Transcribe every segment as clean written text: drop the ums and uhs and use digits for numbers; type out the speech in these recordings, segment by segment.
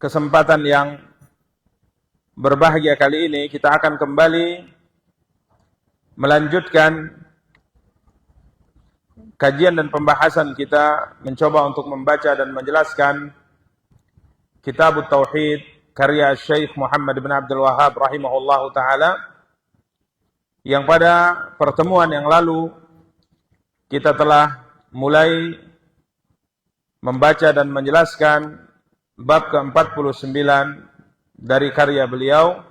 kesempatan yang berbahagia kali ini kita akan kembali melanjutkan kajian dan pembahasan kita mencoba untuk membaca dan menjelaskan Kitab Tauhid karya Syekh Muhammad bin Abdul Wahhab rahimahullahu taala, yang pada pertemuan yang lalu kita telah mulai membaca dan menjelaskan bab ke-49 dari karya beliau,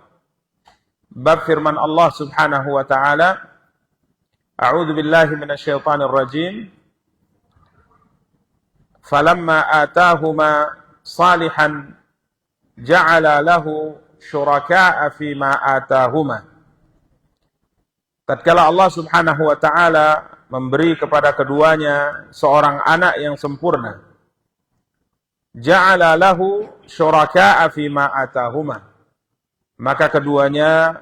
bab firman Allah Subhanahu wa taala, A'udzu billahi minasyaitonir rajim. Falamma atahuma salihan ja'ala lahu syuraka'a fima atahuma. Tatkala Allah Subhanahu wa taala memberi kepada keduanya seorang anak yang sempurna, ja'ala lahu syuraka'a fima atahuma, maka keduanya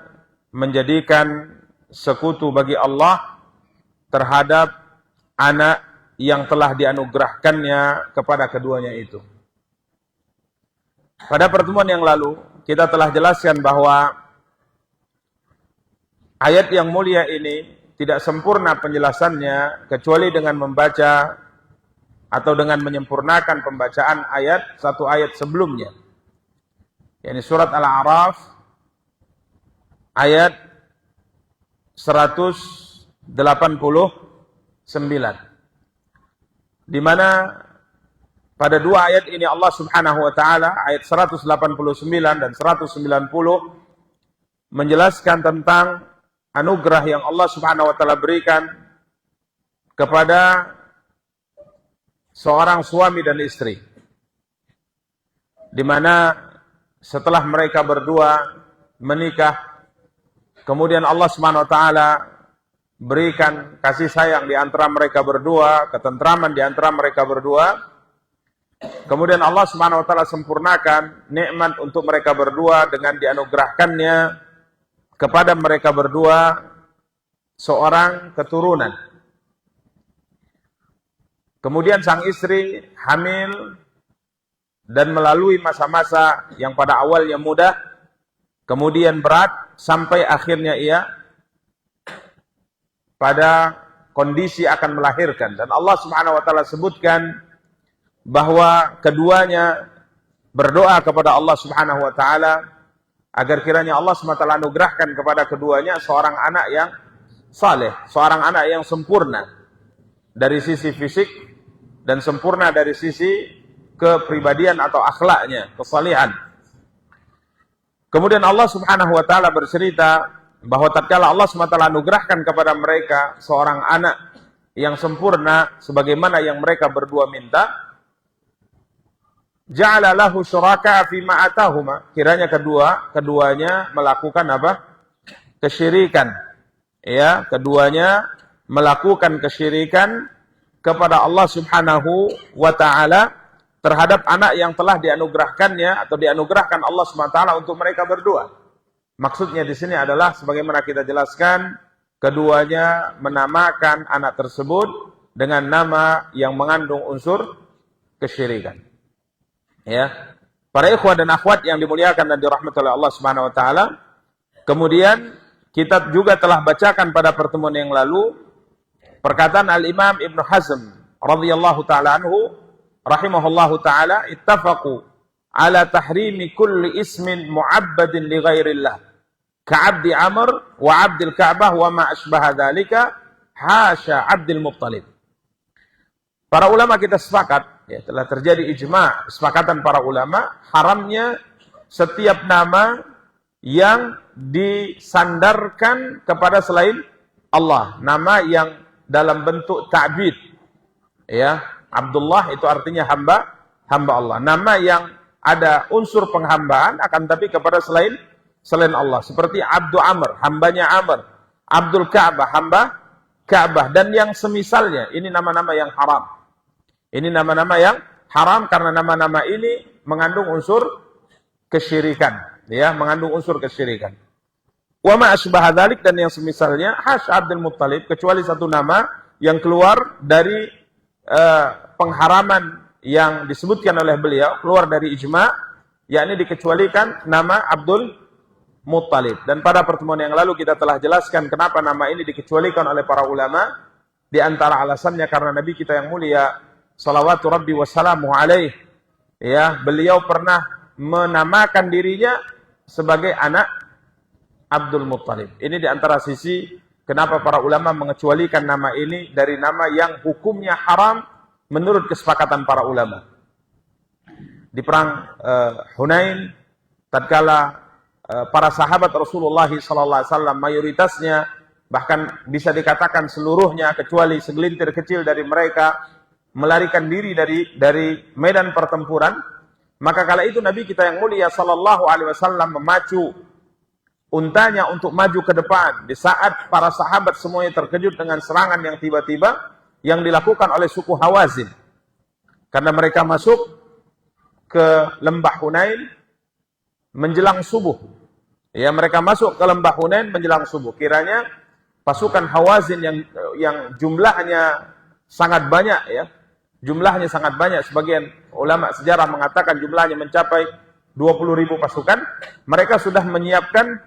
menjadikan sekutu bagi Allah terhadap anak yang telah dianugerahkannya kepada keduanya itu. Pada pertemuan yang lalu kita telah jelaskan bahwa ayat yang mulia ini tidak sempurna penjelasannya kecuali dengan membaca atau dengan menyempurnakan pembacaan satu ayat sebelumnya, yakni surat Al-A'raf ayat 189, di mana pada dua ayat ini Allah Subhanahu wa taala, ayat 189 dan 190, menjelaskan tentang anugerah yang Allah Subhanahu wa taala berikan kepada seorang suami dan istri, di mana setelah mereka berdua menikah, kemudian Allah Subhanahu wa taala berikan kasih sayang di antara mereka berdua, ketentraman di antara mereka berdua. Kemudian Allah Subhanahu wa taala sempurnakan nikmat untuk mereka berdua dengan dianugerahkannya kepada mereka berdua seorang keturunan. Kemudian sang istri hamil dan melalui masa-masa yang pada awalnya mudah, kemudian berat, sampai akhirnya ia pada kondisi akan melahirkan. Dan Allah Subhanahu wa taala sebutkan bahwa keduanya berdoa kepada Allah Subhanahu wa taala agar kiranya Allah Subhanahu wa taala anugerahkan kepada keduanya seorang anak yang saleh, seorang anak yang sempurna dari sisi fisik dan sempurna dari sisi kepribadian atau akhlaknya, kesalehan. Kemudian Allah Subhanahu wa taala bercerita bahwa tatkala Allah Subhanahu wa taala anugerahkan kepada mereka seorang anak yang sempurna sebagaimana yang mereka berdua minta, ja'ala lahu syuraka fi ma atahuma, kiranya keduanya melakukan apa? Kesyirikan. Ya, keduanya melakukan kesyirikan kepada Allah Subhanahu wa taala terhadap anak yang telah dianugerahkannya atau dianugerahkan Allah Subhanahu wa taala untuk mereka berdua. Maksudnya di sini adalah sebagaimana kita jelaskan, keduanya menamakan anak tersebut dengan nama yang mengandung unsur kesyirikan. Ya. Para ikhwah dan akhwat yang dimuliakan dan dirahmati oleh Allah Subhanahu wa taala, kemudian kita juga telah bacakan pada pertemuan yang lalu perkataan Al-Imam Ibn Hazm radhiyallahu taala anhu rahimahullahu taala, ittafaqu ala tahrimi kulli ismin mu'abbadin li ghairillah ka'abdi Amr wa 'abdil Ka'bah wa ma asbaha dzalika hasya 'abdil Muttalib. Para ulama kita sepakat, ya, telah terjadi ijma', kesepakatan para ulama, haramnya setiap nama yang disandarkan kepada selain Allah, nama yang dalam bentuk ta'bid. Ya, Abdullah itu artinya hamba Allah. Nama yang ada unsur penghambaan akan tapi kepada selain Allah. Seperti Abdu Amr, hambanya Amr. Abdul Ka'bah, hamba Ka'bah. Dan yang semisalnya, ini nama-nama yang haram. Ini nama-nama yang haram karena nama-nama ini mengandung unsur kesyirikan. Ya, mengandung unsur kesyirikan. Wa ma asbaha dzalik, dan yang semisalnya hasy Abdul Muttalib, kecuali satu nama yang keluar dari pengharaman yang disebutkan oleh beliau, keluar dari ijma', yakni dikecualikan nama Abdul Muttalib. Dan pada pertemuan yang lalu kita telah jelaskan kenapa nama ini dikecualikan oleh para ulama. Di antara alasannya karena Nabi kita yang mulia salawatu rabbi wassalamu alaih, ya, beliau pernah menamakan dirinya sebagai anak Abdul Muttalib. Ini di antara sisi kenapa para ulama mengecualikan nama ini dari nama yang hukumnya haram menurut kesepakatan para ulama. Di perang Hunain, tatkala para sahabat Rasulullah SAW mayoritasnya, bahkan bisa dikatakan seluruhnya kecuali segelintir kecil dari mereka melarikan diri dari medan pertempuran, maka kala itu Nabi kita yang mulia sallallahu alaihi wasallam memacu untanya untuk maju ke depan di saat para sahabat semuanya terkejut dengan serangan yang tiba-tiba yang dilakukan oleh suku Hawazin. Karena mereka masuk ke lembah Hunain menjelang subuh. Ya, mereka masuk ke lembah Hunain menjelang subuh. Kiranya pasukan Hawazin yang jumlahnya sangat banyak, ya. Jumlahnya sangat banyak. Sebagian ulama sejarah mengatakan jumlahnya mencapai 20.000 pasukan. Mereka sudah menyiapkan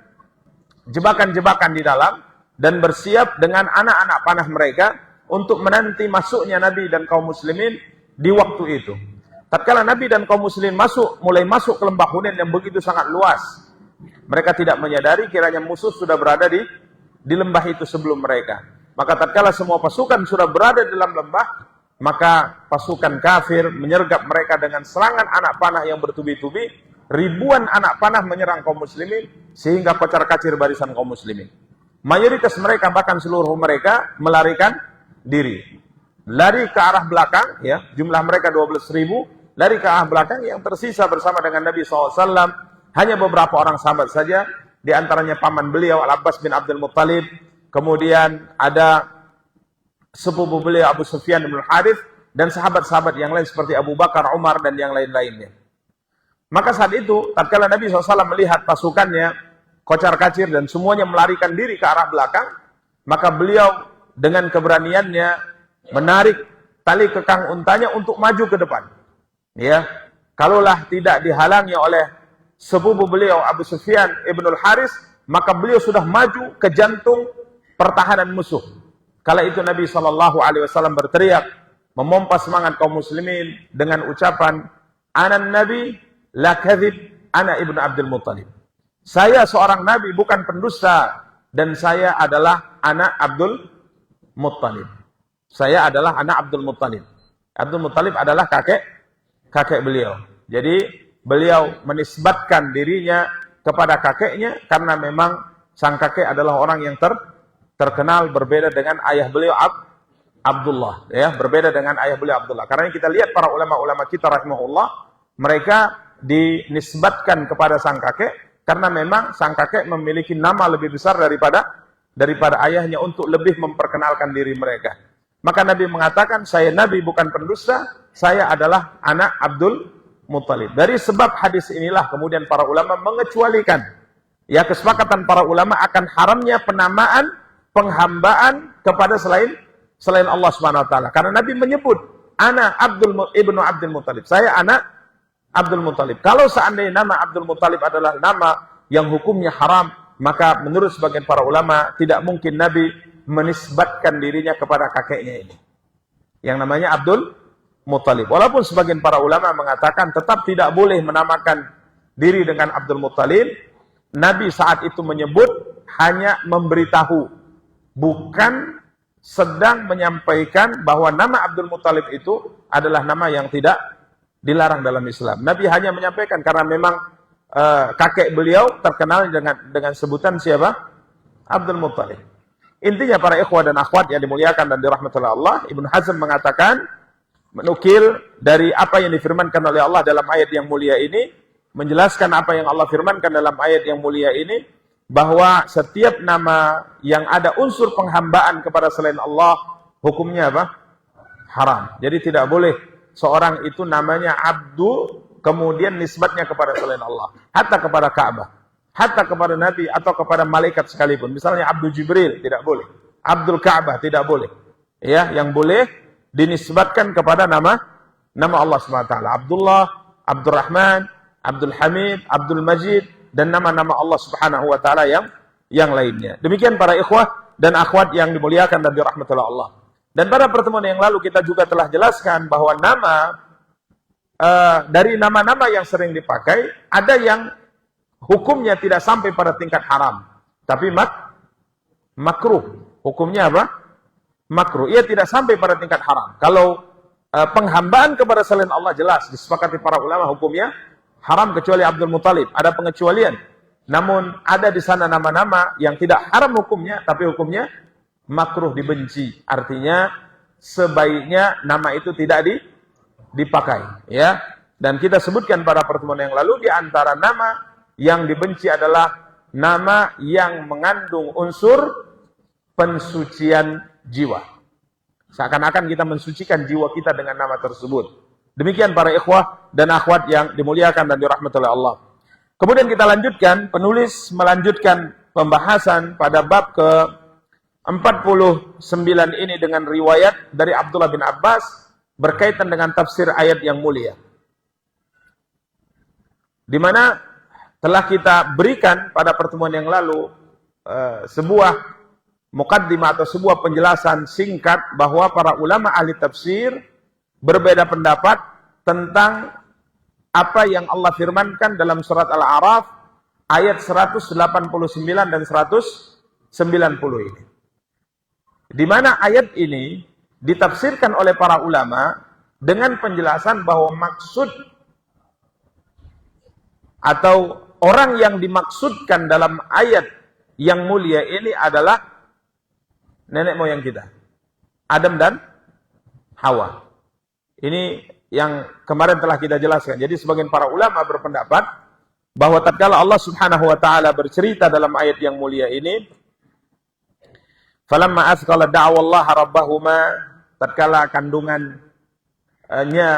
jebakan-jebakan di dalam dan bersiap dengan anak-anak panah mereka untuk menanti masuknya Nabi dan kaum muslimin di waktu itu. Tatkala Nabi dan kaum muslimin mulai masuk ke lembah Hunain yang begitu sangat luas, mereka tidak menyadari kiranya musuh sudah berada di lembah itu sebelum mereka. Maka tatkala semua pasukan sudah berada di dalam lembah, maka pasukan kafir menyergap mereka dengan serangan anak panah yang bertubi-tubi. Ribuan anak panah menyerang kaum muslimin sehingga kocar-kacir barisan kaum muslimin. Mayoritas mereka, bahkan seluruh mereka melarikan diri. Lari ke arah belakang, ya, jumlah mereka 12.000, lari ke arah belakang. Yang tersisa bersama dengan Nabi SAW hanya beberapa orang sahabat saja, di antaranya paman beliau Al-Abbas bin Abdul Muttalib, kemudian ada sepupu beliau Abu Sufyan bin Harith, dan sahabat-sahabat yang lain seperti Abu Bakar, Umar, dan yang lain-lainnya. Maka saat itu, tatkala Nabi SAW melihat pasukannya kocar-kacir dan semuanya melarikan diri ke arah belakang, maka beliau dengan keberaniannya menarik tali kekang untanya untuk maju ke depan. Ya, kalaulah tidak dihalangi oleh sepupu beliau Abu Sufyan ibnul Haris, maka beliau sudah maju ke jantung pertahanan musuh. Kala itu Nabi SAW berteriak, memompa semangat kaum muslimin dengan ucapan, "Anan Nabi la kadzib, ana ibnu Abdul Muttalib." Saya seorang nabi, bukan pendusta, dan saya adalah anak Abdul Muttalib. Saya adalah anak Abdul Muttalib. Abdul Muttalib adalah kakek beliau. Jadi beliau menisbatkan dirinya kepada kakeknya karena memang sang kakek adalah orang yang terkenal, berbeda dengan ayah beliau Abdullah, ya, berbeda dengan ayah beliau Abdullah. Karena kita lihat para ulama-ulama kita rahimahullah, mereka dinisbatkan kepada sang kakek karena memang sang kakek memiliki nama lebih besar daripada ayahnya untuk lebih memperkenalkan diri mereka. Maka Nabi mengatakan, saya Nabi bukan pendusta, saya adalah anak Abdul Muttalib. Dari sebab hadis inilah kemudian para ulama mengecualikan, ya, kesepakatan para ulama akan haramnya penamaan, penghambaan kepada selain Allah Subhanahu wa taala. Karena Nabi menyebut, ana ibnu Abdul Muttalib. Saya anak Abdul Muttalib. Kalau seandainya nama Abdul Muttalib adalah nama yang hukumnya haram, maka menurut sebagian para ulama tidak mungkin Nabi menisbatkan dirinya kepada kakeknya ini, yang namanya Abdul Muttalib. Walaupun sebagian para ulama mengatakan tetap tidak boleh menamakan diri dengan Abdul Muttalib. Nabi saat itu menyebut hanya memberitahu, bukan sedang menyampaikan bahwa nama Abdul Muttalib itu adalah nama yang tidak dilarang dalam Islam. Nabi hanya menyampaikan karena memang kakek beliau terkenal dengan sebutan siapa? Abdul Muttalib. Intinya para ikhwah dan akhwat yang dimuliakan dan dirahmati Allah, Ibnu Hazm mengatakan, menukil dari apa yang difirmankan oleh Allah dalam ayat yang mulia ini, menjelaskan apa yang Allah firmankan dalam ayat yang mulia ini, bahwa setiap nama yang ada unsur penghambaan kepada selain Allah, hukumnya apa? Haram. Jadi tidak boleh seorang itu namanya Abdu, kemudian nisbatnya kepada selain Allah. Hatta kepada Ka'bah, hatta kepada Nabi atau kepada malaikat sekalipun. Misalnya Abdul Jibril, tidak boleh. Abdul Ka'bah, tidak boleh. Ya, yang boleh dinisbatkan kepada nama Allah SWT. Abdullah, Abdurrahman, Abdul Hamid, Abdul Majid, dan nama-nama Allah Subhanahu wa taala yang lainnya. Demikian para ikhwah dan akhwat yang dimuliakan dan dirahmati oleh Allah. Dan pada pertemuan yang lalu kita juga telah jelaskan bahwa dari nama-nama yang sering dipakai, ada yang hukumnya tidak sampai pada tingkat haram, tapi makruh. Hukumnya apa? Makruh. Ia tidak sampai pada tingkat haram. Kalau penghambaan kepada selain Allah jelas disepakati para ulama hukumnya haram kecuali Abdul Muthalib. Ada pengecualian. Namun ada di sana nama-nama yang tidak haram hukumnya, tapi hukumnya makruh, dibenci. Artinya sebaiknya nama itu tidak dipakai. Ya. Dan kita sebutkan pada pertemuan yang lalu, di antara nama yang dibenci adalah nama yang mengandung unsur pensucian jiwa. Seakan-akan kita mensucikan jiwa kita dengan nama tersebut. Demikian para ikhwah dan akhwat yang dimuliakan dan dirahmati oleh Allah. Kemudian kita lanjutkan, penulis melanjutkan pembahasan pada bab ke-49 ini dengan riwayat dari Abdullah bin Abbas berkaitan dengan tafsir ayat yang mulia. Di mana telah kita berikan pada pertemuan yang lalu sebuah muqaddimah atau sebuah penjelasan singkat bahwa para ulama ahli tafsir berbeda pendapat tentang apa yang Allah firmankan dalam surat Al-A'raf ayat 189 dan 190 ini. Di mana ayat ini ditafsirkan oleh para ulama dengan penjelasan bahwa maksud atau orang yang dimaksudkan dalam ayat yang mulia ini adalah nenek moyang kita, Adam dan Hawa. Ini yang kemarin telah kita jelaskan. Jadi sebagian para ulama berpendapat bahwa tatkala Allah Subhanahu wa taala bercerita dalam ayat yang mulia ini, falamma asqala da'wallaha rabbahuma, tatkala kandungannya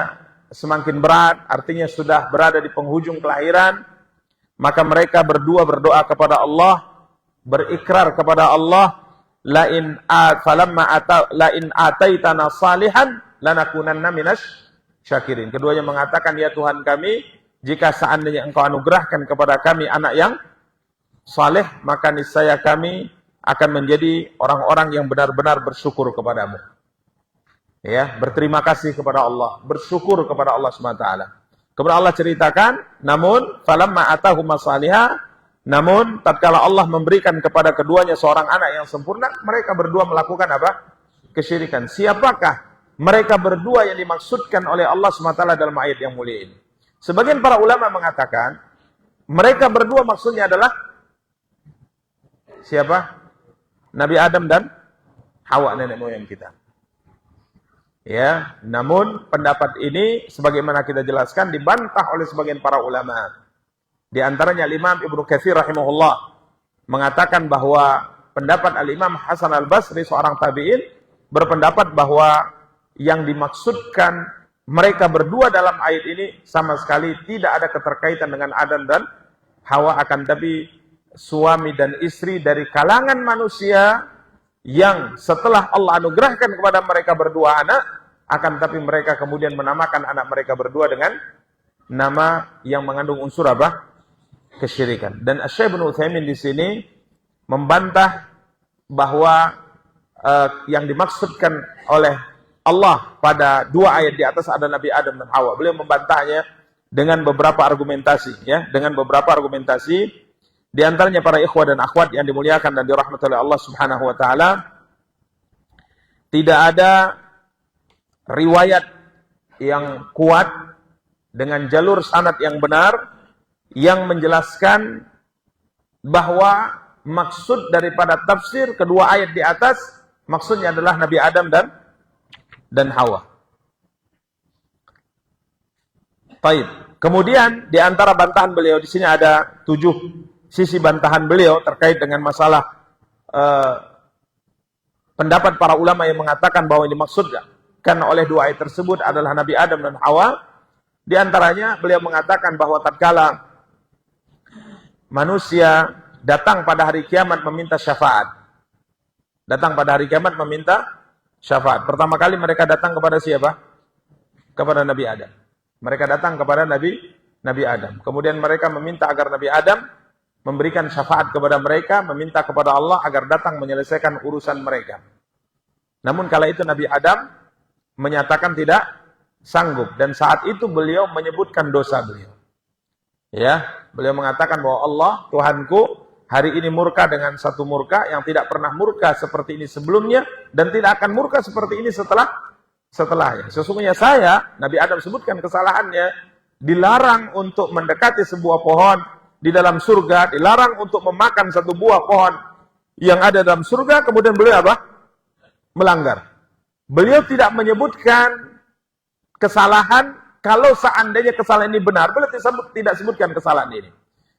semakin berat, artinya sudah berada di penghujung kelahiran, maka mereka berdua berdoa kepada Allah, berikrar kepada Allah, la in ataitana salihan lanakunanna minasy syakirin. Keduanya mengatakan, ya Tuhan kami, jika seandainya Engkau anugerahkan kepada kami anak yang saleh, maka niscaya kami akan menjadi orang-orang yang benar-benar bersyukur kepadamu. Ya, berterima kasih kepada Allah, bersyukur kepada Allah SWT. Kemudian Allah ceritakan, namun falamma atahuma salihah, namun tatkala Allah memberikan kepada keduanya seorang anak yang sempurna, mereka berdua melakukan apa? Kesyirikan. Siapakah mereka berdua yang dimaksudkan oleh Allah SWT dalam ayat yang mulia ini? Sebagian para ulama mengatakan, mereka berdua maksudnya adalah siapa? Nabi Adam dan Hawa, nenek moyang kita. Ya, namun pendapat ini sebagaimana kita jelaskan dibantah oleh sebagian para ulama. Di antaranya Imam Ibnu Katsir rahimahullah mengatakan bahwa pendapat Al-Imam Hasan Al-Basri seorang tabi'in berpendapat bahwa yang dimaksudkan mereka berdua dalam ayat ini sama sekali tidak ada keterkaitan dengan Adam dan Hawa, akan tapi suami dan istri dari kalangan manusia yang setelah Allah anugerahkan kepada mereka berdua anak, akan tapi mereka kemudian menamakan anak mereka berdua dengan nama yang mengandung unsur apa? Kesyirikan. Dan Syekh Ibnu Utsaimin di sini membantah bahwa yang dimaksudkan oleh Allah pada dua ayat di atas ada Nabi Adam dan Hawa. Beliau membantahnya dengan beberapa argumentasi, ya, dengan beberapa argumentasi. Di antaranya para ikhwah dan akhwat yang dimuliakan dan dirahmati oleh Allah Subhanahu wa taala, tidak ada riwayat yang kuat dengan jalur sanad yang benar yang menjelaskan bahwa maksud daripada tafsir kedua ayat di atas maksudnya adalah Nabi Adam dan Hawa. Baik. Kemudian di antara bantahan beliau di sini ada 7 sisi bantahan beliau terkait dengan masalah pendapat para ulama yang mengatakan bahwa ini dimaksudkan oleh dua ayat tersebut adalah Nabi Adam dan Hawa. Di antaranya beliau mengatakan bahwa tatkala manusia datang pada hari kiamat meminta syafaat. Datang pada hari kiamat meminta syafaat. Pertama kali mereka datang kepada siapa? Kepada Nabi Adam. Mereka datang kepada Nabi Nabi Adam. Kemudian mereka meminta agar Nabi Adam memberikan syafaat kepada mereka, meminta kepada Allah agar datang menyelesaikan urusan mereka. Namun kala itu Nabi Adam menyatakan tidak sanggup, dan saat itu beliau menyebutkan dosa beliau. Ya, beliau mengatakan bahwa Allah, Tuhanku, hari ini murka dengan satu murka yang tidak pernah murka seperti ini sebelumnya dan tidak akan murka seperti ini setelahnya. Sesungguhnya saya, Nabi Adam sebutkan kesalahannya, dilarang untuk mendekati sebuah pohon di dalam surga, dilarang untuk memakan satu buah pohon yang ada dalam surga, kemudian beliau apa? Melanggar. Beliau tidak menyebutkan kesalahan, kalau seandainya kesalahan ini benar, beliau tidak sebutkan kesalahan ini.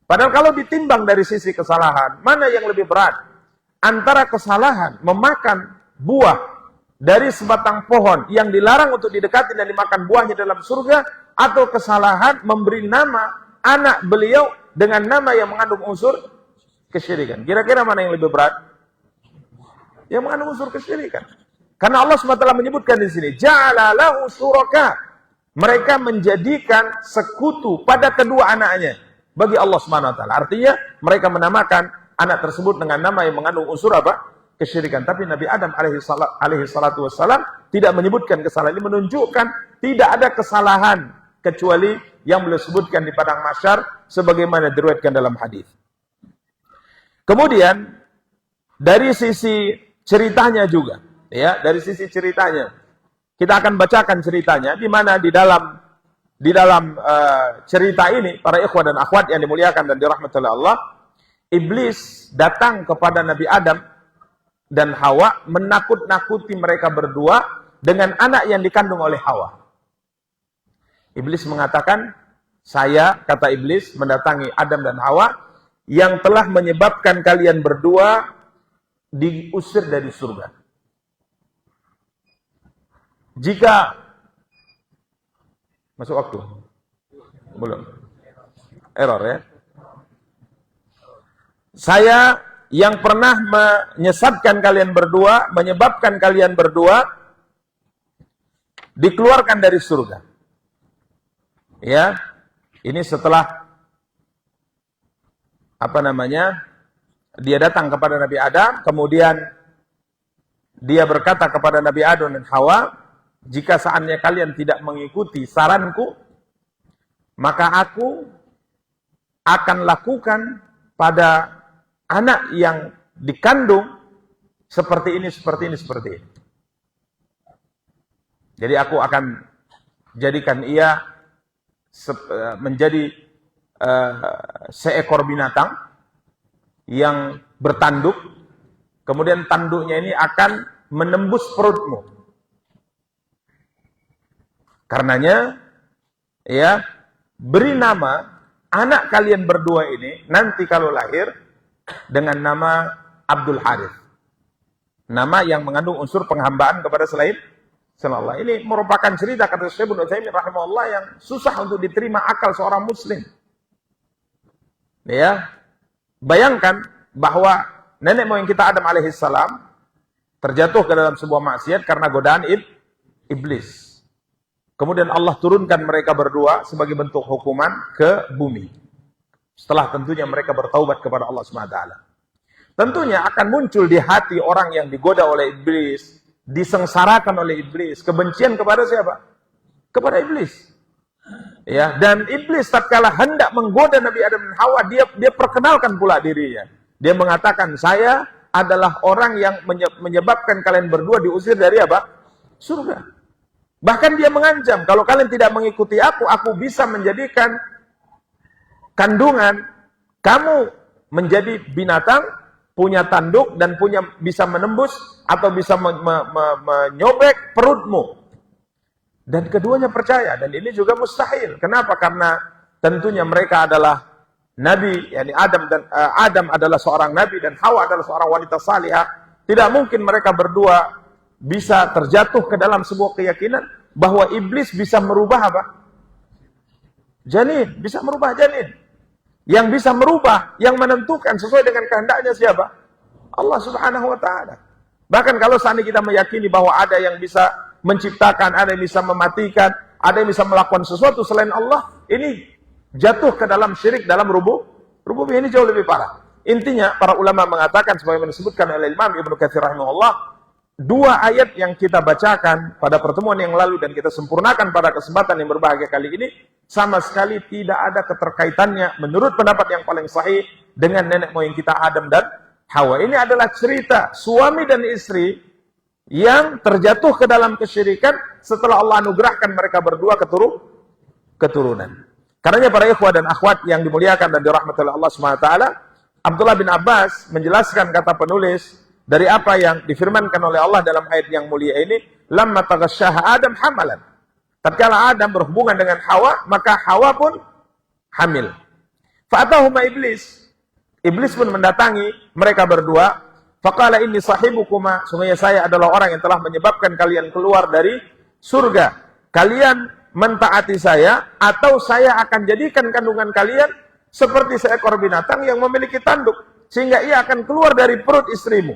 Padahal kalau ditimbang dari sisi kesalahan, mana yang lebih berat? Antara kesalahan memakan buah dari sebatang pohon yang dilarang untuk didekati dan dimakan buahnya dalam surga, atau kesalahan memberi nama anak beliau dengan nama yang mengandung unsur kesyirikan. Kira-kira mana yang lebih berat? Yang mengandung unsur kesyirikan. Karena Allah SWT menyebutkan di sini, ja'ala lahu syuraka. Mereka menjadikan sekutu pada kedua anaknya bagi Allah SWT. Artinya mereka menamakan anak tersebut dengan nama yang mengandung unsur apa? Kesyirikan. Tapi Nabi Adam alaihi salatu wassalam tidak menyebutkan kesalahan. Ini menunjukkan tidak ada kesalahan kecuali yang beliau sebutkan di padang mahsyar sebagaimana diriwayatkan dalam hadis. Kemudian dari sisi ceritanya juga, ya, dari sisi ceritanya kita akan bacakan ceritanya di mana di dalam cerita ini para ikhwan dan akhwat yang dimuliakan dan dirahmati oleh Allah, iblis datang kepada Nabi Adam dan Hawa menakut-nakuti mereka berdua dengan anak yang dikandung oleh Hawa. Iblis mengatakan, saya, kata iblis, mendatangi Adam dan Hawa yang telah menyebabkan kalian berdua diusir dari surga. Jika masuk waktu? Belum. Error ya. Saya yang pernah menyesatkan kalian berdua, menyebabkan kalian berdua dikeluarkan dari surga. Ya, ini setelah dia datang kepada Nabi Adam, kemudian dia berkata kepada Nabi Adam dan Hawa, jika seandainya kalian tidak mengikuti saranku, maka aku akan lakukan pada anak yang dikandung seperti ini, seperti ini, seperti ini. Jadi aku akan jadikan ia menjadi seekor binatang yang bertanduk, kemudian tanduknya ini akan menembus perutmu. Karenanya, ya, beri nama anak kalian berdua ini nanti kalau lahir dengan nama Abdul Harith. Nama yang mengandung unsur penghambaan kepada selain Allah. Ini merupakan cerita kata Syekh Ibnu Utsaimin rahimahullah yang susah untuk diterima akal seorang muslim. Ya. Bayangkan bahwa nenek moyang kita Adam alaihissalam terjatuh ke dalam sebuah maksiat karena godaan iblis. Kemudian Allah turunkan mereka berdua sebagai bentuk hukuman ke bumi. Setelah tentunya mereka bertaubat kepada Allah SWT. Tentunya akan muncul di hati orang yang digoda oleh iblis, disengsarakan oleh iblis, kebencian kepada siapa? Kepada iblis. Ya, dan iblis tatkala hendak menggoda Nabi Adam dan Hawa, dia perkenalkan pula dirinya. Dia mengatakan, saya adalah orang yang menyebabkan kalian berdua diusir dari apa? Surga. Bahkan dia mengancam, kalau kalian tidak mengikuti aku bisa menjadikan kandungan kamu menjadi binatang, punya tanduk dan bisa menembus atau bisa menyobek perutmu. Dan keduanya percaya, dan ini juga mustahil. Kenapa? Karena tentunya mereka adalah nabi, yakni Adam adalah seorang nabi dan Hawa adalah seorang wanita salihah. Tidak mungkin mereka berdua bisa terjatuh ke dalam sebuah keyakinan bahwa iblis bisa merubah apa? Janin, bisa merubah janin. Yang bisa merubah, yang menentukan sesuai dengan kehendaknya siapa? Allah Subhanahu wa ta'ala. Bahkan kalau seandainya kita meyakini bahwa ada yang bisa menciptakan, ada yang bisa mematikan, ada yang bisa melakukan sesuatu selain Allah, ini jatuh ke dalam syirik dalam rububiyah. Ini jauh lebih parah. Intinya para ulama mengatakan sebagaimana disebutkan oleh Imam Ibnu Katsir rahimahullah, dua ayat yang kita bacakan pada pertemuan yang lalu dan kita sempurnakan pada kesempatan yang berbahagia kali ini sama sekali tidak ada keterkaitannya menurut pendapat yang paling sahih dengan nenek moyang kita Adam dan Hawa. Ini adalah cerita suami dan istri yang terjatuh ke dalam kesyirikan setelah Allah anugerahkan mereka berdua keturunan. Karenanya para ikhwah dan akhwat yang dimuliakan dan dirahmati oleh Allah SWT, Abdullah bin Abbas menjelaskan kata penulis dari apa yang difirmankan oleh Allah dalam ayat yang mulia ini, lamma taghasyaha Adam hamalan. Tatkala Adam berhubungan dengan Hawa, maka Hawa pun hamil. Fa'atahuma iblis. Iblis pun mendatangi mereka berdua. Faqala inni sahibukuma, sungguhnya saya adalah orang yang telah menyebabkan kalian keluar dari surga. Kalian mentaati saya, atau saya akan jadikan kandungan kalian seperti seekor binatang yang memiliki tanduk, sehingga ia akan keluar dari perut istrimu.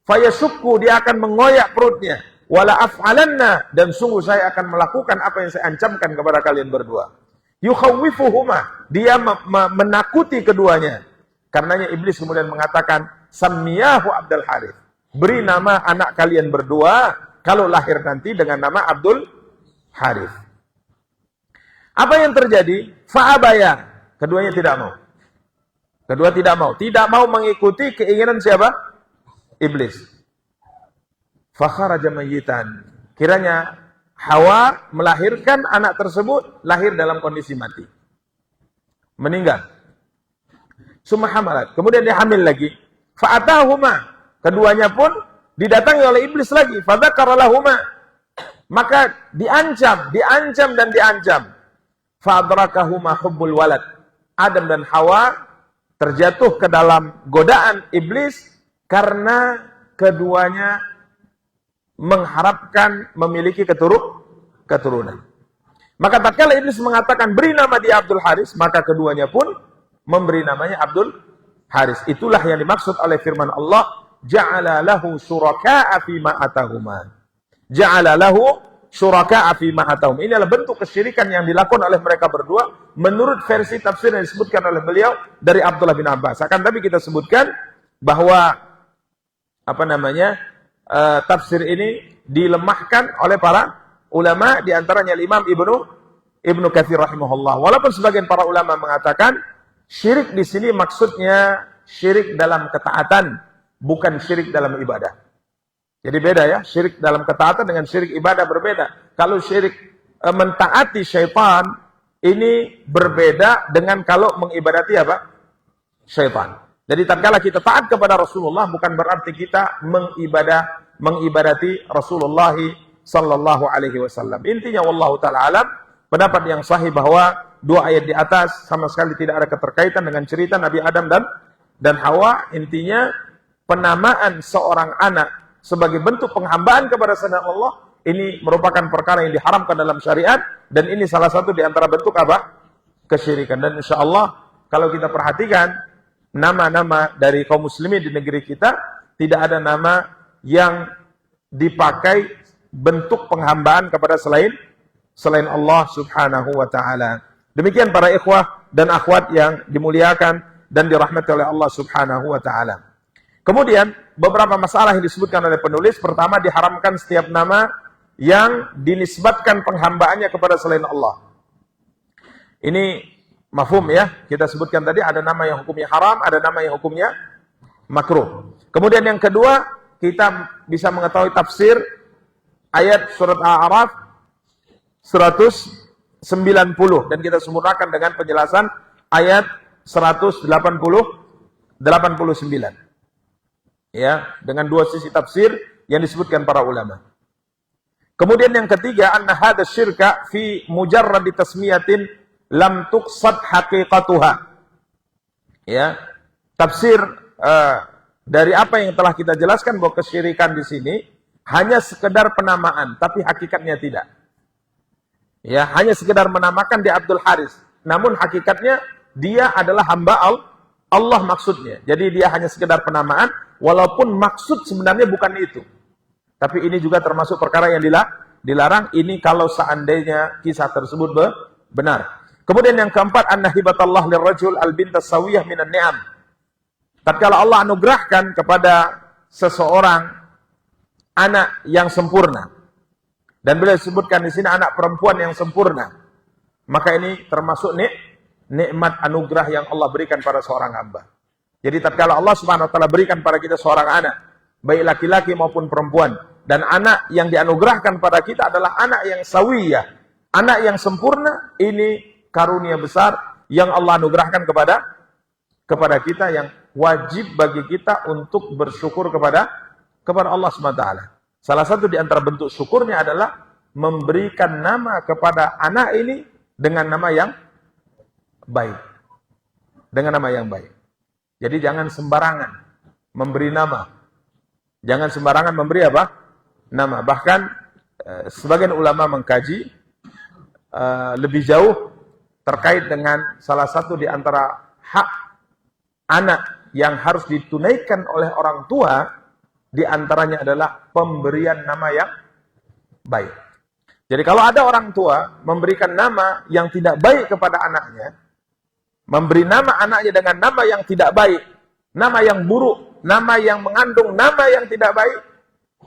Fayasukku, dia akan mengoyak perutnya. Wala af'alanna, dan sungguh saya akan melakukan apa yang saya ancamkan kepada kalian berdua. Yukhawifuhuma, dia menakuti keduanya. Karenanya iblis kemudian mengatakan, Sammiyahu Abdul Harith, beri nama anak kalian berdua kalau lahir nanti dengan nama Abdul Harith. Apa yang terjadi? Fa'abaya, keduanya tidak mau. Kedua tidak mau. Tidak mau mengikuti keinginan siapa? Iblis. Fakharaja mayyitan. Kiranya Hawa melahirkan anak tersebut, lahir dalam kondisi mati. Meninggal. Summa hamalat. Kemudian dia hamil lagi. Fa'atahuma. Keduanya pun didatangi oleh iblis lagi. Fadzakaralahuma. Maka diancam dan diancam. Fa'adrakahuma hubbul walad. Adam dan Hawa terjatuh ke dalam godaan iblis karena keduanya mengharapkan memiliki keturunan. Maka tatkala iblis mengatakan beri nama dia Abdul Haris, maka keduanya pun memberi namanya Abdul Haris. Itulah yang dimaksud oleh firman Allah, ja'ala lahu syuraka'a fima atahuma. Ja'ala lahu syuraka'a fima atahum. Ini adalah bentuk kesyirikan yang dilakukan oleh mereka berdua menurut versi tafsir yang disebutkan oleh beliau dari Abdullah bin Abbas. Akan tapi kita sebutkan bahwa tafsir ini dilemahkan oleh para ulama, di antaranya Imam Ibnu Katsir rahimahullah. Walaupun sebagian para ulama mengatakan syirik di sini maksudnya syirik dalam ketaatan, bukan syirik dalam ibadah. Jadi beda ya, syirik dalam ketaatan dengan syirik ibadah berbeda. Kalau syirik mentaati syaitan, ini berbeda dengan kalau mengibadati apa? Syaitan. Jadi tatkala kita taat kepada Rasulullah, bukan berarti kita mengibadati Rasulullah sallallahu alaihi wasallam. Intinya wallahu taala alam, pendapat yang sahih bahwa dua ayat di atas sama sekali tidak ada keterkaitan dengan cerita Nabi Adam dan Hawa. Intinya penamaan seorang anak sebagai bentuk penghambaan kepada selain Allah, ini merupakan perkara yang diharamkan dalam syariat, dan ini salah satu di antara bentuk apa? Kesyirikan. Dan insya Allah kalau kita perhatikan nama-nama dari kaum muslimin di negeri kita, tidak ada nama yang dipakai bentuk penghambaan kepada selain Allah subhanahu wa ta'ala. Demikian para ikhwah dan akhwat yang dimuliakan dan dirahmati oleh Allah subhanahu wa ta'ala. Kemudian beberapa masalah yang disebutkan oleh penulis. Pertama, diharamkan setiap nama yang dinisbatkan penghambaannya kepada selain Allah. Ini mafhum ya. Kita sebutkan tadi ada nama yang hukumnya haram, ada nama yang hukumnya makruh. Kemudian yang kedua, kita bisa mengetahui tafsir ayat surat Al-A'raf 190 dan kita sempurnakan dengan penjelasan ayat 189. Ya, dengan dua sisi tafsir yang disebutkan para ulama. Kemudian yang ketiga, anna hadza syirka fi mujarrad tasmiyatin lam tuqsad haqiqatuha. Ya, tafsir dari apa yang telah kita jelaskan bahwa kesyirikan di sini hanya sekedar penamaan, tapi hakikatnya tidak. Ya, hanya sekedar menamakan dia Abdul Haris, namun hakikatnya dia adalah hamba Allah maksudnya. Jadi dia hanya sekedar penamaan, walaupun maksud sebenarnya bukan itu. Tapi ini juga termasuk perkara yang dilarang. Ini kalau seandainya kisah tersebut benar. Kemudian yang keempat, anna hibatallah lirrajul al-binta sawiyah minan ni'am. Tatkala Allah anugerahkan kepada seseorang anak yang sempurna. Dan beliau sebutkan di sini anak perempuan yang sempurna. Maka ini termasuk nikmat anugerah yang Allah berikan pada seorang hamba. Jadi tatkala Allah Subhanahu wa taala berikan pada kita seorang anak, baik laki-laki maupun perempuan, dan anak yang dianugerahkan pada kita adalah anak yang sawiyah, anak yang sempurna, ini karunia besar yang Allah anugerahkan kepada kita, yang wajib bagi kita untuk bersyukur kepada Allah SWT. Salah satu di antara bentuk syukurnya adalah memberikan nama kepada anak ini dengan nama yang baik. Dengan nama yang baik. Jadi jangan sembarangan memberi nama. Jangan sembarangan memberi apa? Nama. Bahkan sebagian ulama mengkaji lebih jauh terkait dengan salah satu di antara hak anak yang harus ditunaikan oleh orang tua, di antaranya adalah pemberian nama yang baik. Jadi kalau ada orang tua memberikan nama yang tidak baik kepada anaknya, memberi nama anaknya dengan nama yang tidak baik, nama yang buruk, nama yang mengandung nama yang tidak baik,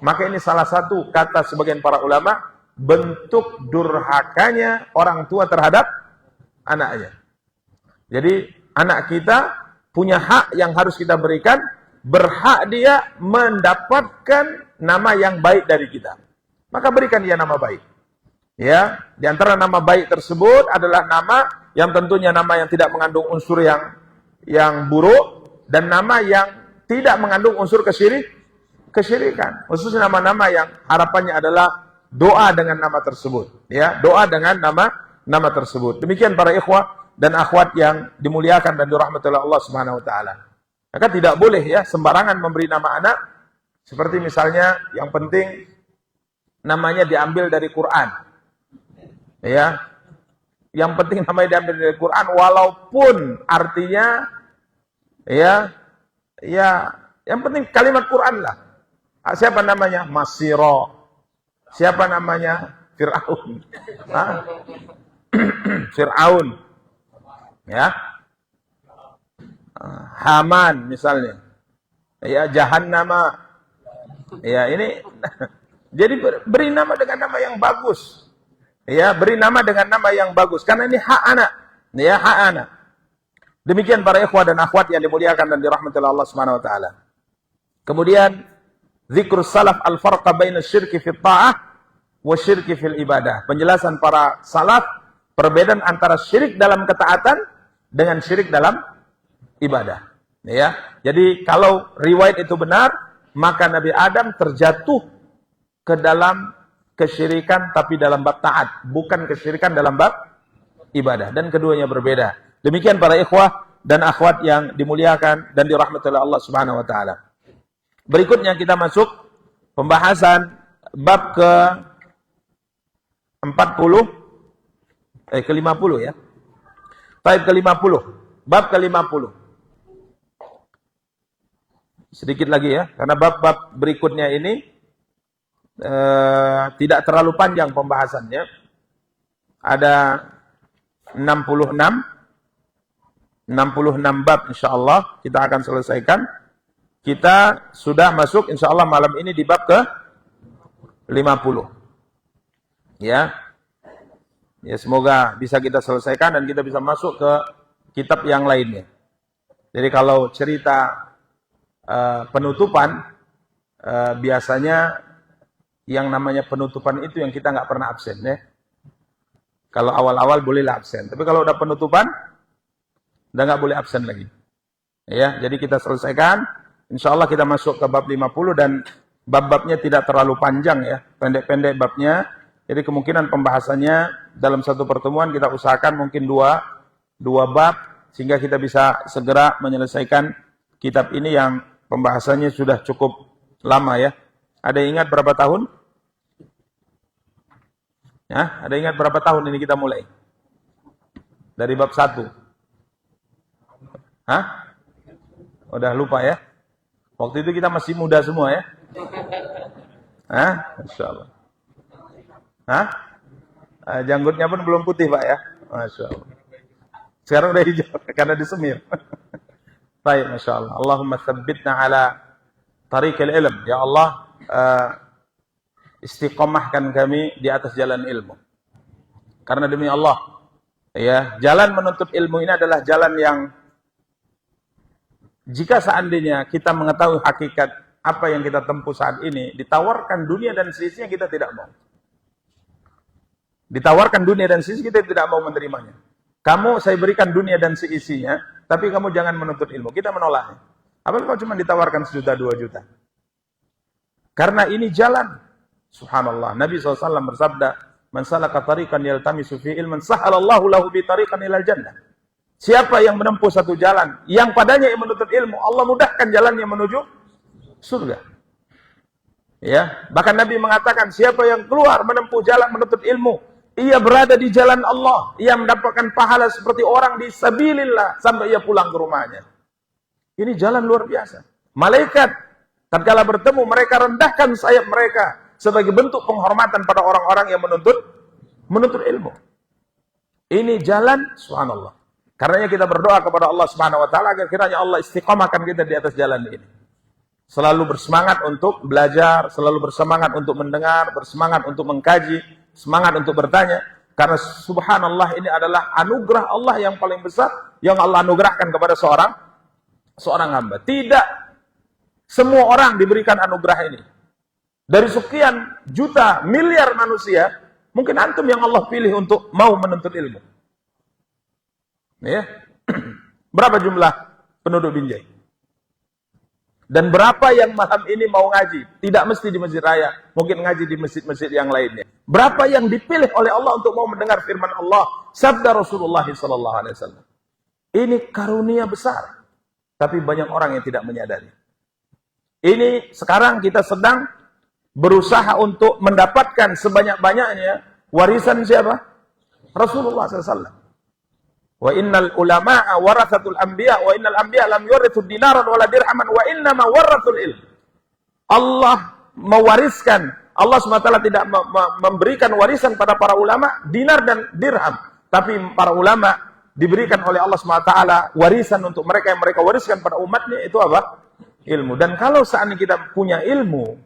maka ini salah satu, kata sebagian para ulama, bentuk durhakanya orang tua terhadap anaknya. Jadi anak kita punya hak yang harus kita berikan, berhak dia mendapatkan nama yang baik dari kita. Maka berikan dia nama baik. Ya, di antara nama baik tersebut adalah nama yang tentunya nama yang tidak mengandung unsur yang buruk, dan nama yang tidak mengandung unsur kesyirikan. Khususnya nama-nama yang harapannya adalah doa dengan nama tersebut. Ya, doa dengan nama tersebut. Demikian para ikhwah dan akhwat yang dimuliakan dan dirahmati oleh Allah Subhanahu wa taala. Maka tidak boleh ya sembarangan memberi nama anak, seperti misalnya yang penting namanya diambil dari Quran. Ya. Yang penting namanya diambil dari Quran walaupun artinya ya yang penting kalimat Quran lah. Siapa namanya? Masiro. Siapa namanya? Fir'aun. Fir'aun. Ya. Haman misalnya. Ya, Jahannama. Ya, ini jadi beri nama dengan nama yang bagus. Ya, beri nama dengan nama yang bagus karena ini hak anak. Ya, hak anak. Demikian para ikhwah dan akhwat yang dimuliakan dan dirahmati oleh Allah Subhanahu wa taala. Kemudian zikrus salaf al-farqa baina syirki fi ta'ah wa syirki fil ibadah. Penjelasan para salaf perbedaan antara syirik dalam ketaatan dengan syirik dalam ibadah. Ya. Jadi kalau riwayat itu benar, maka Nabi Adam terjatuh ke dalam kesyirikan tapi dalam bab taat, bukan kesyirikan dalam bab ibadah, dan keduanya berbeda. Demikian para ikhwah dan akhwat yang dimuliakan dan dirahmati oleh Allah Subhanahu wa taala. Berikutnya kita masuk pembahasan bab ke-50 ya. Bab ke-50. Bab ke-50. Sedikit lagi ya, karena bab-bab berikutnya ini tidak terlalu panjang pembahasannya. Ada 66 bab insyaallah kita akan selesaikan. Kita sudah masuk insyaallah malam ini di bab ke-50. Ya. Ya, semoga bisa kita selesaikan dan kita bisa masuk ke kitab yang lainnya. Jadi kalau cerita penutupan biasanya yang namanya penutupan itu yang kita nggak pernah absen ya. Kalau awal-awal bolehlah absen, tapi kalau udah penutupan udah nggak boleh absen lagi. Ya, jadi kita selesaikan. Insyaallah kita masuk ke bab 50 dan bab-babnya tidak terlalu panjang ya, pendek-pendek babnya. Jadi kemungkinan pembahasannya dalam satu pertemuan kita usahakan mungkin dua bab sehingga kita bisa segera menyelesaikan kitab ini yang pembahasannya sudah cukup lama ya. Ada yang ingat berapa tahun? Ya, ada yang ingat berapa tahun ini kita mulai? Dari bab 1. Hah? Udah lupa ya? Waktu itu kita masih muda semua ya? Hah? Insyaallah. Hah? Janggutnya pun belum putih Pak ya? Masya Allah. Sekarang udah hijau karena disemir. Baik, Masya Allah. Allahumma tsabbitna ala tariqil ilm. Ya Allah, istiqomahkan kami di atas jalan ilmu. Karena demi Allah, ya, jalan menuntut ilmu ini adalah jalan yang jika seandainya kita mengetahui hakikat apa yang kita tempuh saat ini, ditawarkan dunia dan seisinya kita tidak mau. Ditawarkan dunia dan seisinya kita tidak mau menerimanya. Kamu saya berikan dunia dan seisinya, tapi kamu jangan menuntut ilmu. Kita menolaknya. Apalagi kalau cuma ditawarkan 1 juta, 2 juta. Karena ini jalan. Subhanallah. Nabi SAW bersabda, "Man salaka tariqan yaltamisu fi ilman, sahalallahu lahu bi tariqan ilal jannah." Siapa yang menempuh satu jalan, yang padanya yang menuntut ilmu, Allah mudahkan jalannya menuju surga. Ya, bahkan Nabi mengatakan, siapa yang keluar menempuh jalan menuntut ilmu, ia berada di jalan Allah, ia mendapatkan pahala seperti orang di sabilillah sampai ia pulang ke rumahnya. Ini jalan luar biasa. Malaikat tatkala bertemu, mereka rendahkan sayap mereka sebagai bentuk penghormatan pada orang-orang yang menuntut ilmu. Ini jalan, subhanallah. Karenanya kita berdoa kepada Allah Subhanahu wa taala agar kiranya Allah istiqomahkan kita di atas jalan ini. Selalu bersemangat untuk belajar, selalu bersemangat untuk mendengar, bersemangat untuk mengkaji, semangat untuk bertanya. Karena subhanallah ini adalah anugerah Allah yang paling besar yang Allah anugerahkan kepada seorang hamba. Tidak semua orang diberikan anugerah ini. Dari sekian juta, miliar manusia, mungkin antum yang Allah pilih untuk mau menuntut ilmu. Ya. Berapa jumlah penduduk Binjai? Dan berapa yang malam ini mau ngaji? Tidak mesti di Masjid Raya, mungkin ngaji di masjid-masjid yang lainnya. Berapa yang dipilih oleh Allah untuk mau mendengar firman Allah, sabda Rasulullah SAW? Ini karunia besar, tapi banyak orang yang tidak menyadari. Ini sekarang kita sedang berusaha untuk mendapatkan sebanyak-banyaknya warisan siapa? Rasulullah SAW. Wa innal ulama'a warathatul anbiya wa innal anbiya lam yurithu dinaran wala dirhaman wa innama warathul ilm. Allah mewariskan, Allah SWT tidak memberikan warisan pada para ulama dinar dan dirham, tapi para ulama diberikan oleh Allah SWT warisan untuk mereka yang mereka wariskan pada umatnya, itu apa? Ilmu. Dan kalau seandainya kita punya ilmu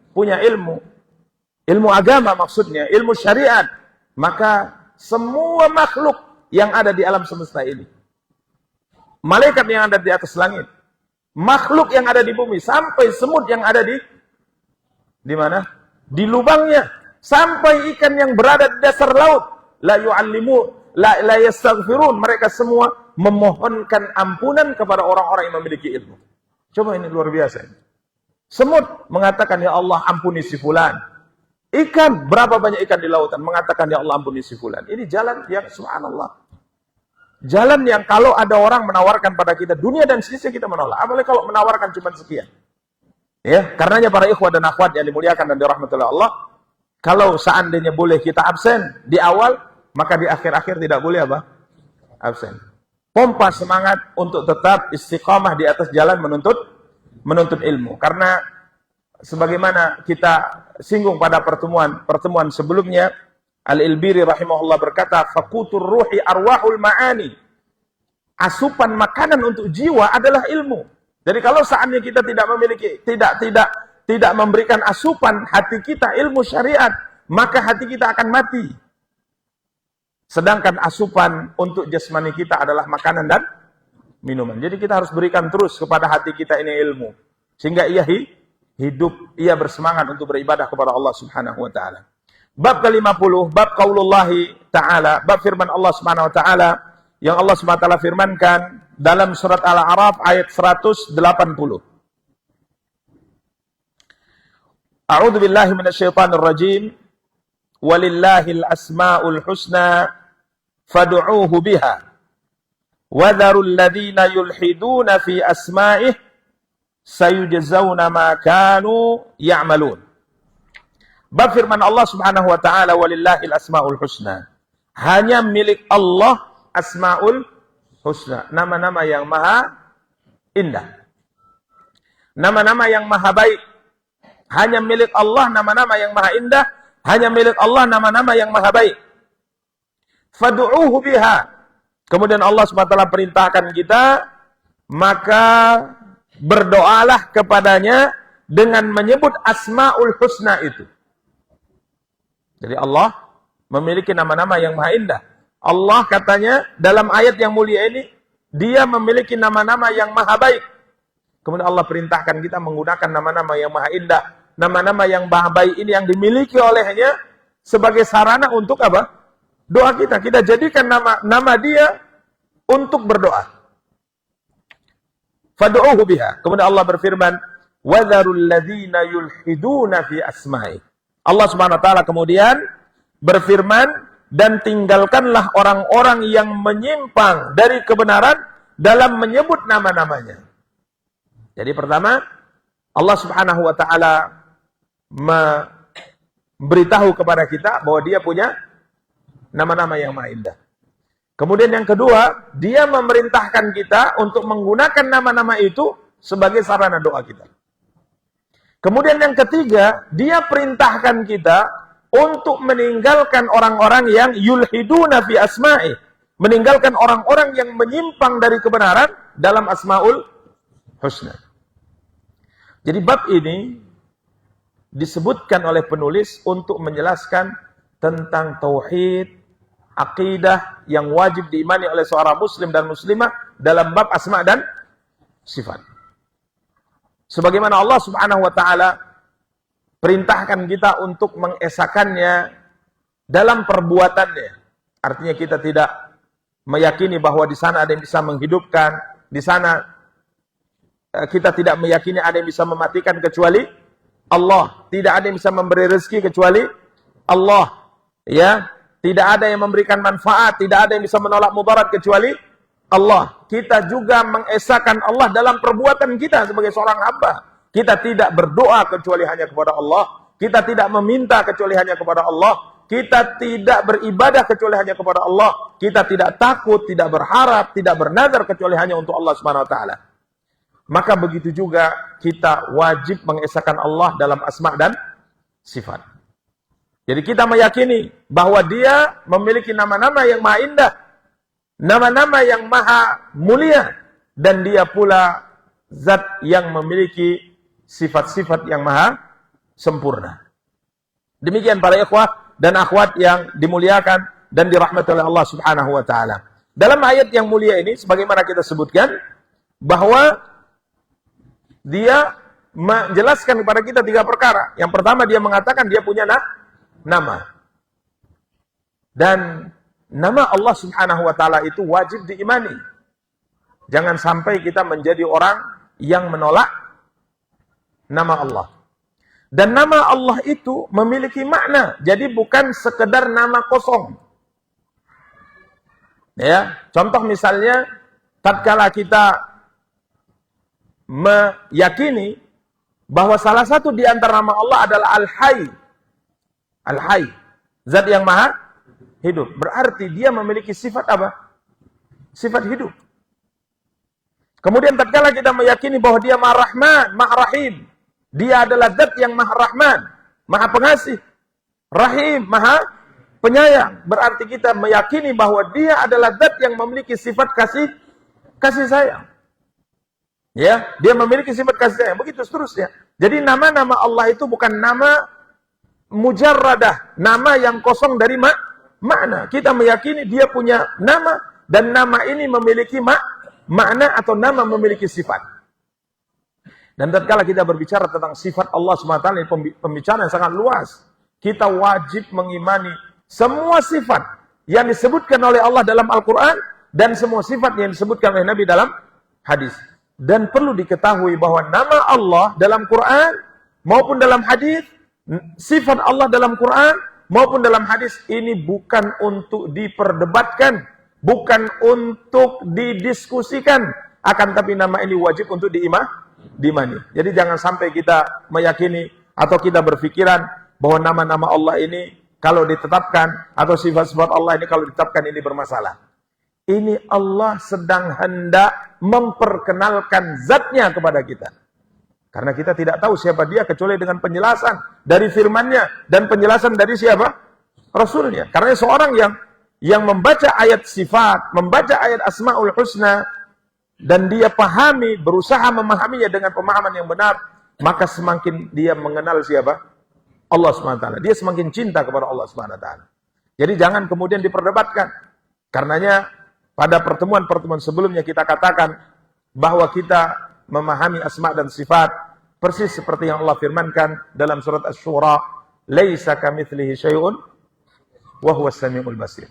agama maksudnya, ilmu syariat, maka semua makhluk yang ada di alam semesta ini, malaikat yang ada di atas langit, makhluk yang ada di bumi, sampai semut yang ada di mana? Di lubangnya, sampai ikan yang berada di dasar laut, la yu'allimun, la yastaghfirun, mereka semua memohonkan ampunan kepada orang-orang yang memiliki ilmu. Coba, ini luar biasa. Semut mengatakan, ya Allah ampuni si fulan. Ikan, berapa banyak ikan di lautan, mengatakan, ya Allah ampuni si fulan. Ini jalan yang subhanallah. Jalan yang kalau ada orang menawarkan pada kita dunia dan seisinya kita menolak. Apalagi kalau menawarkan cuma sekian. Ya, karenanya para ikhwah dan akhwat yang dimuliakan dan dirahmati oleh Allah, kalau seandainya boleh kita absen di awal, maka di akhir-akhir tidak boleh apa? Absen. Pompa semangat untuk tetap istiqamah di atas jalan menuntut ilmu. Karena sebagaimana kita singgung pada pertemuan sebelumnya, Al-Ilbiri rahimahullah berkata, faqutur ruhi arwahul ma'ani. Asupan makanan untuk jiwa adalah ilmu. Jadi kalau seandainya kita tidak memiliki, tidak memberikan asupan hati kita ilmu syariat, maka hati kita akan mati. Sedangkan asupan untuk jasmani kita adalah makanan dan minuman. Jadi kita harus berikan terus kepada hati kita ini ilmu, sehingga ia hidup, ia bersemangat untuk beribadah kepada Allah Subhanahu wa taala. Bab ke-50, bab qaulullahi ta'ala, bab firman Allah Subhanahu wa taala yang Allah Subhanahu wa taala firmankan dalam surat Al-A'raf ayat 180. A'udzu billahi minasyaitonir rajim. Walillahil asmaul husna fad'uuhu biha. Wa dharul ladzina yulhiduna fi asma'ih sayujzauna ma kanu ya'malun. Bab firman Allah Subhanahu wa taala, walillahil asmaul husna. Hanya milik Allah asmaul husna, nama-nama yang maha indah. Nama-nama yang maha baik. Hanya milik Allah nama-nama yang maha indah, hanya milik Allah nama-nama yang maha baik. Fad'uuhu biha. kemudian Allah SWT perintahkan kita, maka berdoalah kepadanya dengan menyebut Asmaul Husna itu. Jadi Allah memiliki nama-nama yang maha indah. Allah katanya dalam ayat yang mulia ini, dia memiliki nama-nama yang maha baik. Kemudian Allah perintahkan kita menggunakan nama-nama yang maha indah. Nama-nama yang maha baik ini yang dimiliki olehnya sebagai sarana untuk apa? Doa kita. Kita jadikan nama dia untuk berdoa. Fad'uhu biha. Kemudian Allah berfirman, وَذَرُوا الَّذِينَ يُلْحِدُونَ فِي أَسْمَائِهِ. Allah Subhanahu wa taala kemudian berfirman, dan tinggalkanlah orang-orang yang menyimpang dari kebenaran dalam menyebut nama-namanya. Jadi pertama, Allah Subhanahu wa taala memberitahu kepada kita bahwa dia punya nama-nama yang maha indah. Kemudian yang kedua, dia memerintahkan kita untuk menggunakan nama-nama itu sebagai sarana doa kita. Kemudian yang ketiga, dia perintahkan kita untuk meninggalkan orang-orang yang yulhiduna fi asma'i, meninggalkan orang-orang yang menyimpang dari kebenaran dalam Asmaul Husna. Jadi bab ini disebutkan oleh penulis untuk menjelaskan tentang tauhid, akidah yang wajib diimani oleh seorang muslim dan muslimah dalam bab asma dan sifat. Sebagaimana Allah Subhanahu wa taala perintahkan kita untuk mengesakannya dalam perbuatannya. Artinya kita tidak meyakini bahwa di sana ada yang bisa menghidupkan, di sana kita tidak meyakini ada yang bisa mematikan kecuali Allah. Tidak ada yang bisa memberi rezeki kecuali Allah. Ya, tidak ada yang memberikan manfaat, tidak ada yang bisa menolak mudarat kecuali Allah. Kita juga mengesahkan Allah dalam perbuatan kita sebagai seorang hamba. Kita tidak berdoa kecuali hanya kepada Allah. Kita tidak meminta kecuali hanya kepada Allah. Kita tidak beribadah kecuali hanya kepada Allah. Kita tidak takut, tidak berharap, tidak bernazar kecuali hanya untuk Allah Subhanahu wa taala. Maka begitu juga kita wajib mengesahkan Allah dalam asma dan sifat. Jadi kita meyakini bahwa dia memiliki nama-nama yang maha indah, nama-nama yang maha mulia, dan dia pula zat yang memiliki sifat-sifat yang maha sempurna. Demikian para ikhwah dan akhwat yang dimuliakan dan dirahmati oleh Allah Subhanahu wa taala. Dalam ayat yang mulia ini sebagaimana kita sebutkan bahwa dia menjelaskan kepada kita 3 perkara. Yang pertama, dia mengatakan dia punya nama. Dan nama Allah Subhanahu wa taala itu wajib diimani. Jangan sampai kita menjadi orang yang menolak nama Allah. Dan nama Allah itu memiliki makna. Jadi bukan sekedar nama kosong. Ya, contoh misalnya tatkala kita meyakini bahwa salah satu di antara nama Allah adalah Al-Hayy. Al-Hayy, zat yang maha hidup. Berarti dia memiliki sifat apa? Sifat hidup. Kemudian tatkala kita meyakini bahwa dia Maha Rahman, Maha Rahim. Dia adalah zat yang Maha Rahman, Maha Pengasih, Rahim, Maha Penyayang. Berarti kita meyakini bahwa dia adalah zat yang memiliki sifat kasih sayang. Ya, dia memiliki sifat kasih sayang. Begitu seterusnya. Jadi nama-nama Allah itu bukan nama mujarradah, nama yang kosong dari makna. Kita meyakini dia punya nama, dan nama ini memiliki makna atau nama memiliki sifat. Dan tatkala kita berbicara tentang sifat Allah SWT, ini pembicaraan yang sangat luas. Kita wajib mengimani semua sifat yang disebutkan oleh Allah dalam Al-Quran, dan semua sifat yang disebutkan oleh Nabi dalam hadis. Dan perlu diketahui bahwa nama Allah dalam Quran maupun dalam hadis, sifat Allah dalam Quran maupun dalam hadis, ini bukan untuk diperdebatkan, bukan untuk didiskusikan, akan tapi nama ini wajib untuk diimani. Jadi jangan sampai kita meyakini atau kita berpikiran bahwa nama-nama Allah ini kalau ditetapkan, atau sifat-sifat Allah ini kalau ditetapkan ini bermasalah. Ini Allah sedang hendak memperkenalkan zatnya kepada kita. Karena kita tidak tahu siapa dia kecuali dengan penjelasan dari firman-Nya dan penjelasan dari siapa? Rasulnya. Karena seorang yang yang membaca ayat sifat, membaca ayat Asmaul Husna, dan dia pahami, berusaha memahaminya dengan pemahaman yang benar, maka semakin dia mengenal siapa? Allah SWT. Dia semakin cinta kepada Allah SWT. Jadi jangan kemudian diperdebatkan. Karenanya pada pertemuan-pertemuan sebelumnya kita katakan bahwa kita memahami asma dan sifat persis seperti yang Allah firmankan dalam surat Asy-Syura, "Laisa kamitslihi syai'un wa huwas samiul basir."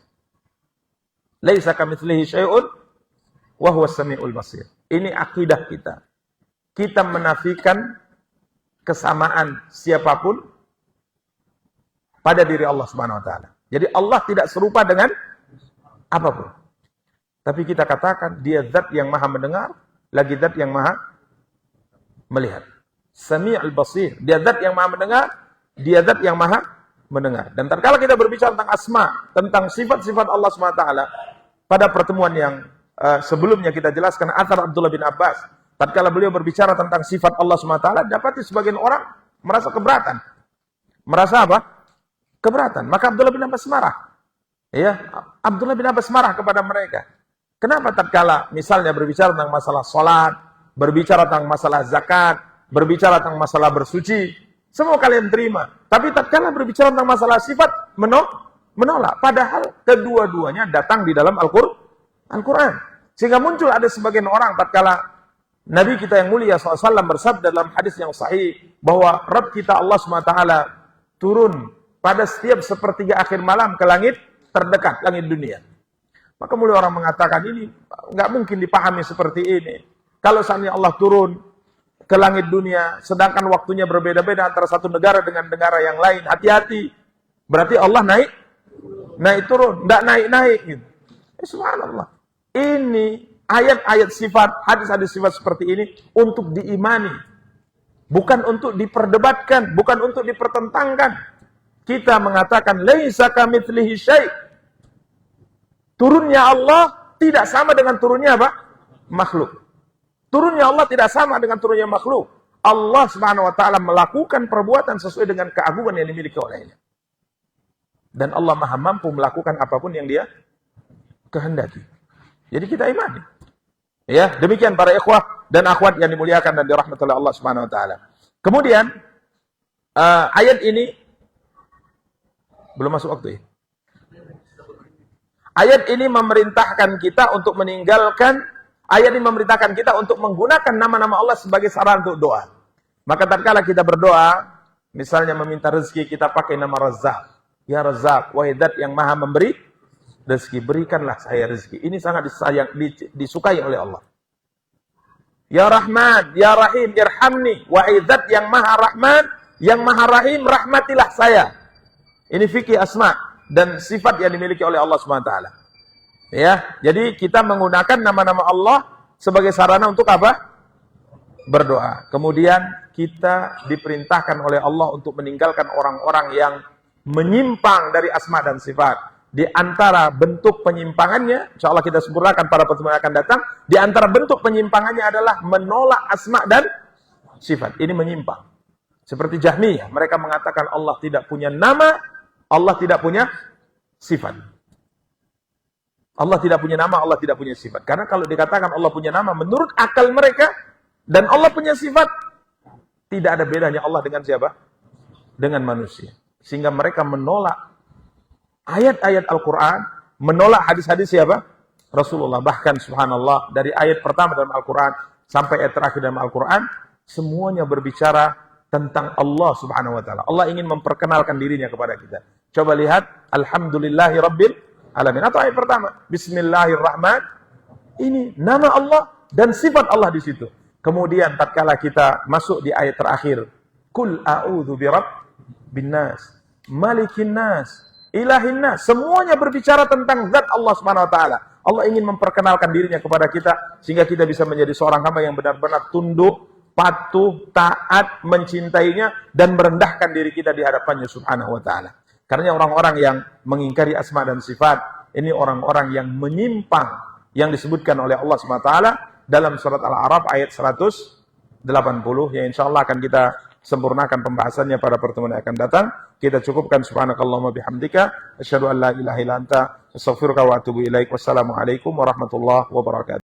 Laisa kamitslihi syai'un wa huwas samiul basir. Ini akidah kita. Kita menafikan kesamaan siapapun pada diri Allah Subhanahu wa taala. Jadi Allah tidak serupa dengan apapun. Tapi kita katakan dia zat yang maha mendengar, lagi zat yang maha melihat. Sami'ul basir, dia zat yang maha mendengar, dia zat yang maha mendengar. Dan tatkala kita berbicara tentang asma, tentang sifat-sifat Allah SWT, pada pertemuan yang sebelumnya kita jelaskan athar Abdullah bin Abbas, tatkala beliau berbicara tentang sifat Allah SWT, dapati sebagian orang merasa keberatan. Merasa apa? Keberatan. Maka Abdullah bin Abbas marah. Ya, Abdullah bin Abbas marah kepada mereka. Kenapa tatkala misalnya berbicara tentang masalah salat, berbicara tentang masalah zakat, berbicara tentang masalah bersuci, semua kalian terima. Tapi tatkala berbicara tentang masalah sifat, menolak. Padahal kedua-duanya datang di dalam Al-Quran. Sehingga muncul ada sebagian orang tatkala Nabi kita yang mulia SAW bersabda dalam hadis yang sahih bahwa Rabb kita Allah SWT turun pada setiap sepertiga akhir malam ke langit terdekat, langit dunia. Maka mulai orang mengatakan ini nggak mungkin dipahami seperti ini. Kalau seandainya Allah turun ke langit dunia, sedangkan waktunya berbeda-beda antara satu negara dengan negara yang lain, hati-hati. Berarti Allah naik turun, nggak naik-naik. Gitu. Subhanallah. Ini ayat-ayat sifat, hadis-hadis sifat seperti ini untuk diimani. Bukan untuk diperdebatkan, bukan untuk dipertentangkan. Kita mengatakan, laisa kamitslihi syai'. Turunnya Allah tidak sama dengan turunnya apa? Makhluk. Turunnya Allah tidak sama dengan turunnya makhluk. Allah Subhanahu wa taala melakukan perbuatan sesuai dengan keagungan yang dimiliki olehnya. Dan Allah Maha mampu melakukan apapun yang Dia kehendaki. Jadi kita imani. Ya, demikian para ikhwah dan akhwat yang dimuliakan dan dirahmati oleh Allah Subhanahu wa taala. Kemudian ayat ini belum masuk waktu ya. Ayat ini memerintahkan kita untuk meninggalkan, ayat ini memerintahkan kita untuk menggunakan nama-nama Allah sebagai sarana untuk doa. Maka tatkala kita berdoa, misalnya meminta rezeki, kita pakai nama Razzaq. Ya Razzaq, wahai Zat yang maha memberi rezeki, berikanlah saya rezeki. Ini sangat disukai oleh Allah. Ya Rahman, Ya Rahim, irhamni, wahai Zat yang maha Rahman, yang maha Rahim, rahmatilah saya. Ini fikih asma dan sifat yang dimiliki oleh Allah SWT. Ya, jadi kita menggunakan nama-nama Allah sebagai sarana untuk apa? Berdoa. Kemudian kita diperintahkan oleh Allah untuk meninggalkan orang-orang yang menyimpang dari asma dan sifat. Di antara bentuk penyimpangannya, insya Allah kita sempurnakan pada pertemuan yang akan datang, di antara bentuk penyimpangannya adalah menolak asma dan sifat. Ini menyimpang. Seperti Jahmiyah, mereka mengatakan Allah tidak punya nama, Allah tidak punya sifat. Allah tidak punya nama, Allah tidak punya sifat. Karena kalau dikatakan Allah punya nama, menurut akal mereka, dan Allah punya sifat, tidak ada bedanya Allah dengan siapa? Dengan manusia. Sehingga mereka menolak ayat-ayat Al-Quran, menolak hadis-hadis siapa? Rasulullah. Bahkan subhanallah, dari ayat pertama dalam Al-Quran, sampai ayat terakhir dalam Al-Quran, semuanya berbicara tentang Allah Subhanahu wa taala. Allah ingin memperkenalkan dirinya kepada kita. Coba lihat Alhamdulillahi Rabbil Alamin. Atau ayat pertama, Bismillahirrahmanirrahim. Ini nama Allah dan sifat Allah di situ. Kemudian tatkala kita masuk di ayat terakhir, Kul a'udzu birabbin nas, malikin nas, ilahin nas. Semuanya berbicara tentang zat Allah Subhanahu wa taala. Allah ingin memperkenalkan dirinya kepada kita sehingga kita bisa menjadi seorang hamba yang benar-benar tunduk, patuh, taat, mencintainya, dan merendahkan diri kita di hadapannya Subhanahu wa ta'ala. Karena orang-orang yang mengingkari asma dan sifat, ini orang-orang yang menyimpang, yang disebutkan oleh Allah SWT dalam surat Al-A'raf ayat 180, yang insya Allah akan kita sempurnakan pembahasannya pada pertemuan yang akan datang. Kita cukupkan. Subhanakallahumma bihamdika asyhadu an la ilaha illa anta astaghfiruka wa atubu ilaik. Wassalamualaikum warahmatullahi wabarakatuh.